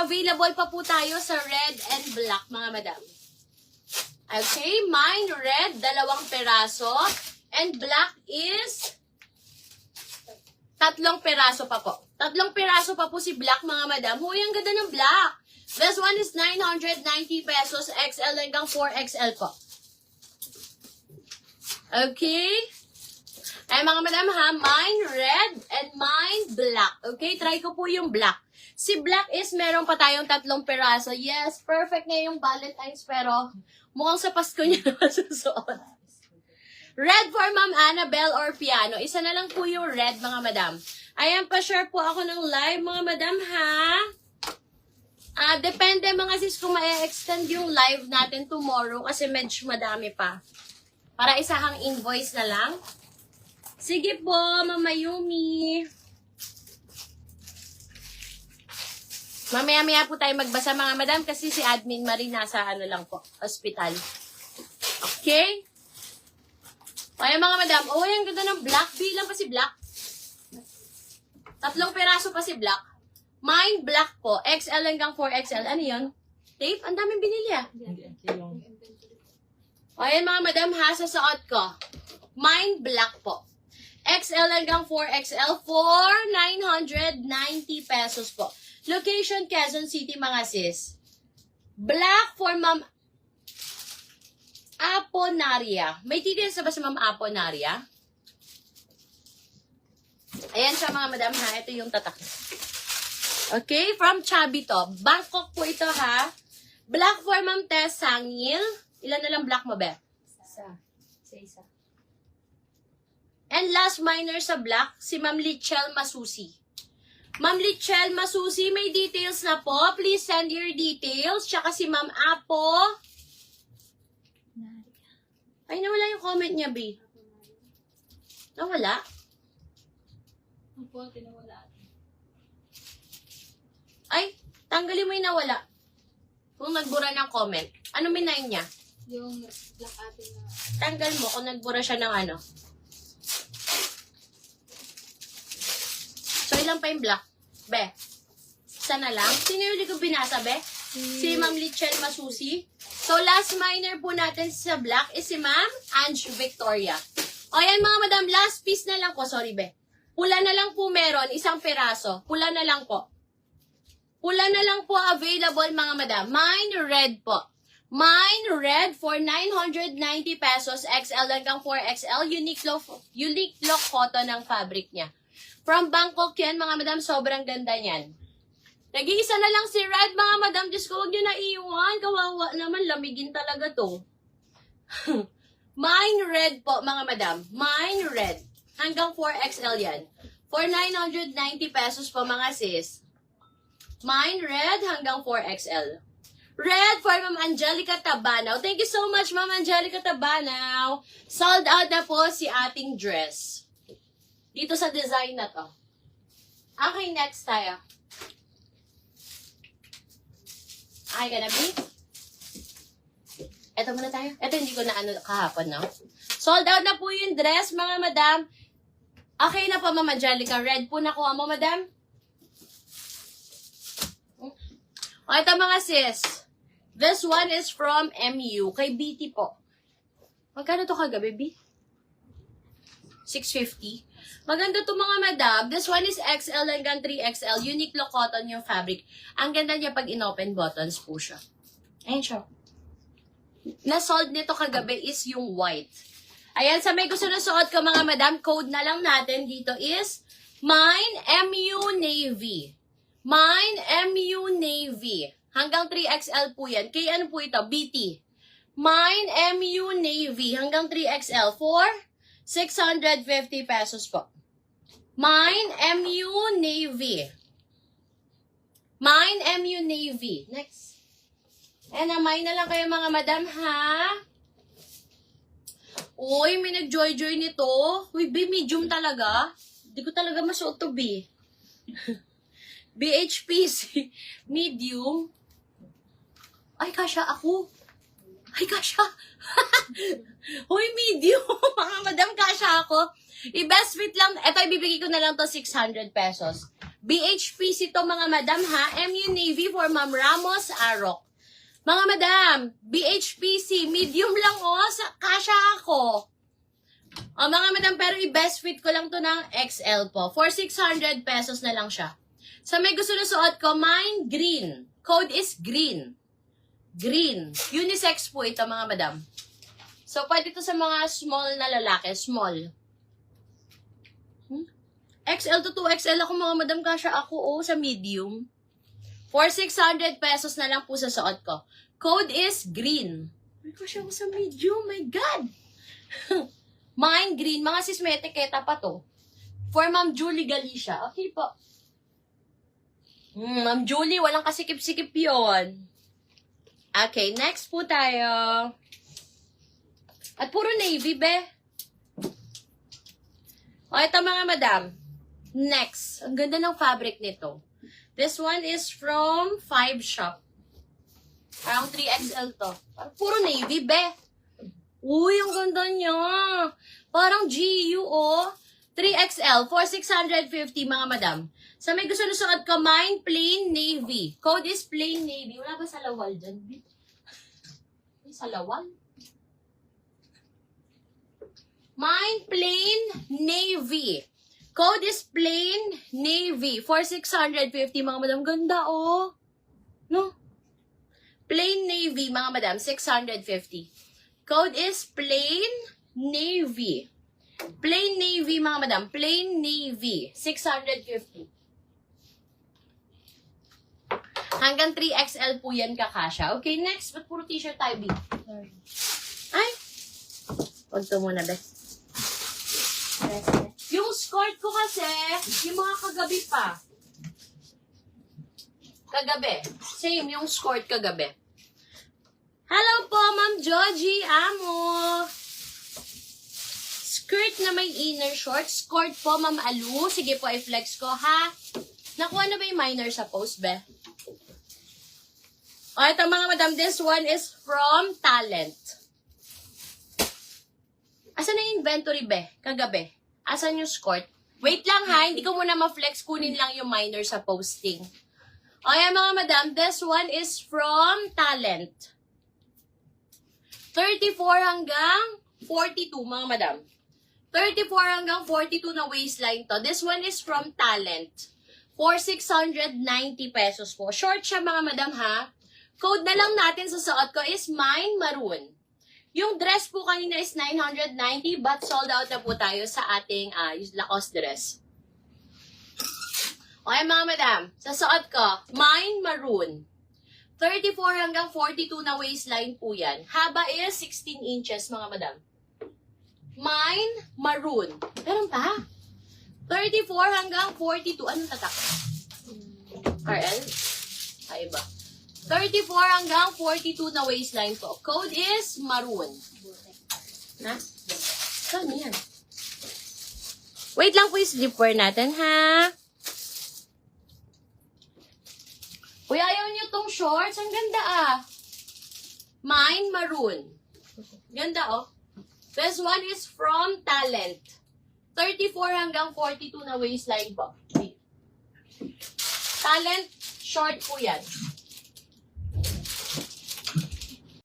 available pa po tayo sa red and black, mga madam. Okay, mine red, 2 peraso. And black is 3 peraso pa po. 3 peraso pa po si black, mga madam. Huy, ang ganda ng black. This one is 990 pesos, XL hanggang 4XL po. Okay? Ay, mga madam ha, mine red and mine black. Okay, try ko po yung black. Si black is meron pa tayong 3 peraso. Yes, perfect na yung Valentine's, pero mukhang sa Pasko niya na masusuot. Red for Ma'am Annabelle or piano. Isa na lang po yung red, mga madam. Ayan, pa-share po ako ng live, mga madam, ha? Depende, mga sis, kung ma-extend yung live natin tomorrow kasi medyo madami pa. Para isahang invoice na lang. Sige po, Mama Yumi. Mamaya-maya po tayo magbasa, mga madam, kasi si Admin Marie nasa lang po, hospital. Okay? Ayan, mga madam. Oh, ang ganda ng black. Bilang pa si black. 3 peraso pa si black. Mine black po. XL hanggang 4XL. Ano yun? Tape? Ang daming binili ah. Ayan, mga madam, ha, sa suot ko. Mine black po. XL hanggang 4XL for 990 pesos po. Location, Quezon City, mga sis. Black for Ma'am Aponaria. May details na ba si Ma'am Aponaria? Ayan siya, mga madam, ha. Ito yung tatak. Okay, from Chubby to. Bangkok po ito, ha. Black for Ma'am Tess Sangil. Ilan na lang black mo, be? Isa. And last minor sa black, si Ma'am Lichel Masusi. Ma'am Lichel Masusi, may details na po. Please send your details. Tsaka si Ma'am Apo. Ay, nawala yung comment niya, B. Nawala? Opo, tinawala. Ay, tanggalin mo yung nawala. Kung nagbura ng comment. Ano minayin niya? Yung black ate na. Tanggal mo kung nagbura siya ng ano. So, ilan pa yung black? Be, isa na lang. Sino yung hindi ko binasa, be? Si Ma'am Lichel Masusi. So, last minor po natin sa black is si Ma'am Ange Victoria. O, yan, mga madam, last piece na lang po. Sorry, be. Pula na lang po meron, 1 peraso. Pula na lang po. Pula na lang po available, mga madam. Mine red po. Mine red for 990 pesos. XL hanggang 4XL. Unique look cotton ng fabric niya. From Bangkok yan, mga madam. Sobrang ganda niyan. Nag-iisa na lang si red, mga madam. Diyos ko, huwag nyo na iwan. Kawawa naman. Lamigin talaga to. Mine red po, mga madam. Mine red. Hanggang 4XL yan. For 990 pesos po, mga sis. Mine red hanggang 4XL. Red for Ma'am Angelica Tabanaw. Thank you so much, Ma'am Angelica Tabanaw. Sold out na po si ating dress. Dito sa design na to. Okay, next tayo. Okay ka na, B? Ito muna tayo. Ito hindi ko na ano kahapon, no? Sold out na po yung dress, mga madam. Okay na po, Ma'am Angelica. Red po nakuha mo, madam. O, ito mga sis. This one is from MU. Kay BT po. Magkano to kagabi, B? 650. Maganda to, mga madam. This one is XL hanggang 3XL. Unique look cotton yung fabric. Ang ganda niya pag in-open buttons po siya. Ayan siya. Na-sold nito kagabi is yung white. Ayan, sa may gusto na suot ko, mga madam, code na lang natin dito is Mine MU Navy. Mine MU Navy. Hanggang 3XL po yan. Kay ano po ito? BT. Mine MU Navy. Hanggang 3XL for 650 pesos po. Mine MU Navy. Mine MU Navy. Next. Mine na lang kayo, mga madam, ha? Uy, may nag-joy-joy nito. Uy, B, medium talaga. Hindi ko talaga masuot to, B. BHPC. Medium. Ay, kasha ako. Ay, kasha. Uy, medium. Mga madam, kasha ako. I-best fit lang. Ito, ibibigay ko na lang to 600 pesos. BHPC to mga madam ha. MU Navy for Ma'am Ramos Arok. Mga madam, BHPC, medium lang kasha ako. Mga madam, pero i-best fit ko lang to ng XL po. For 600 pesos na lang siya. Sa may gusto na suot ko, mine green. Code is green. Green. Unisex po ito mga madam. So, pwede ito sa mga small na lalaki. Small. XL to 2XL ako mga madam, kasha ako sa medium. For 600 pesos na lang po sa suot ko. Code is green. Ay, kasha ako sa medium. My God! Mine green. Mga sismetiketa pa to. For Ma'am Julie Galicia. Okay po. Ma'am Julie, walang kasikip-sikip yon. Okay, next po tayo. At puro navy, be. O, ito mga madam. Next. Ang ganda ng fabric nito. This one is from 5 Shop. Parang 3XL to. Parang puro navy, be. Uy, ang ganda niya. Parang GU, 3XL for 650 mga madam. Sa may gusto na suot ko, mine plain navy. Code is plain navy. Wala ba sa lawal dyan? May sa lawal? Mine plain navy. Code is plain navy for 650 mga madam. Ganda no? Plain navy mga madam, 650. Code is plain navy. Plain navy mga madam, plain navy, 650. Hanggang 3XL po yan kakasya. Okay, next. Ba't puro t-shirt tayo, B? Sorry. Ay! Huwag to muna, be. Yung skirt ko kasi, yung mga kagabi pa. Kagabi. Same, yung skirt kagabi. Hello po, Ma'am Georgie Amo. Skirt na may inner shorts. Skirt po, Ma'am Alu. Sige po, i-flex ko, ha? Nakuha na ba yung minor sa post, be? O, ito mga madam, this one is from Talent. Asan na yung inventory, be? Kagabi. Asan yung skirt? Wait lang ha, hindi ko muna ma-flex. Kunin lang yung minor sa posting. O, yan mga madam, this one is from Talent. 34 hanggang 42, mga madam. 34 hanggang 42 na waistline to. This one is from Talent. For 690 pesos po. Short siya mga madam ha. Code na lang natin sa suot ko is mine maroon. Yung dress po kanina is 990 but sold out na po tayo sa ating Lacoste dress. Okay mga madam, sa suot ko, mine maroon. 34 hanggang 42 na waistline po yan. Haba is 16 inches mga madam. Mine maroon. Meron pa? 34 hanggang 42. Anong tatak? RL? Ay ba? 34 hanggang 42 na waistline po. Code is maroon. Na? Saan yan? Wait lang po yung slipwear natin, ha? Uy, ayaw niyo tong shorts. Ang ganda, Mine maroon. Ganda, This one is from Talent. 34 hanggang 42 na waistline po. Talent, short po yan.